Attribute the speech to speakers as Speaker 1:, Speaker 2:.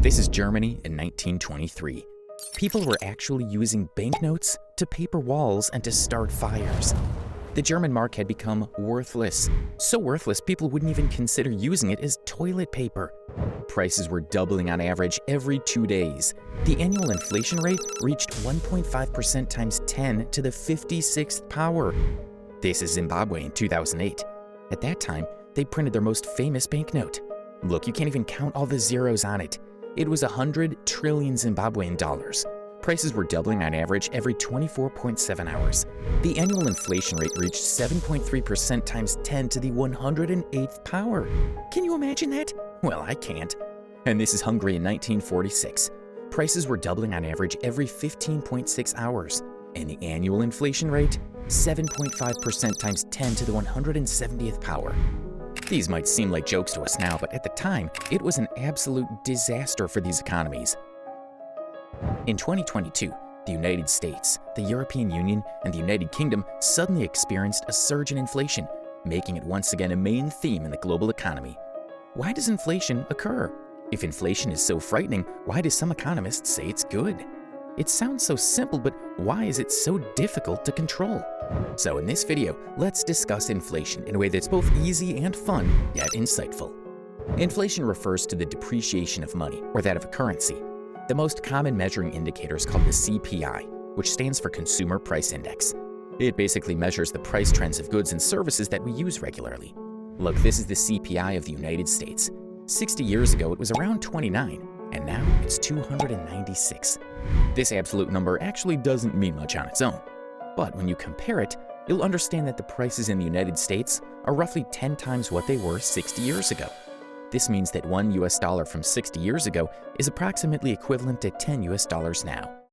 Speaker 1: This is Germany in 1923. People were actually using banknotes to paper walls and to start fires. The German mark had become worthless. So worthless, people wouldn't even consider using it as toilet paper. Prices were doubling on average every 2 days. The annual inflation rate reached 1.5% times 10 to the 56th power. This is Zimbabwe in 2008. At that time, they printed their most famous banknote. Look, you can't even count all the zeros on it. It was 100 trillion Zimbabwean dollars. Prices were doubling on average every 24.7 hours. The annual inflation rate reached 7.3% times 10 to the 108th power. Can you imagine that? Well, I can't. And this is Hungary in 1946. Prices were doubling on average every 15.6 hours. And the annual inflation rate? 7.5% times 10 to the 170th power. These might seem like jokes to us now, but at the time, it was an absolute disaster for these economies. In 2022, the United States, the European Union, and the United Kingdom suddenly experienced a surge in inflation, making it once again a main theme in the global economy. Why does inflation occur? If inflation is so frightening, why do some economists say it's good? It sounds so simple, but why is it so difficult to control? So in this video, let's discuss inflation in a way that's both easy and fun, yet insightful. Inflation refers to the depreciation of money, or that of a currency. The most common measuring indicator is called the CPI, which stands for Consumer Price Index. It basically measures the price trends of goods and services that we use regularly. Look, this is the CPI of the United States. 60 years ago, it was around 29, and now it's 296. This absolute number actually doesn't mean much on its own. But when you compare it, you'll understand that the prices in the United States are roughly 10 times what they were 60 years ago. This means that $1 from 60 years ago is approximately equivalent to $10 now.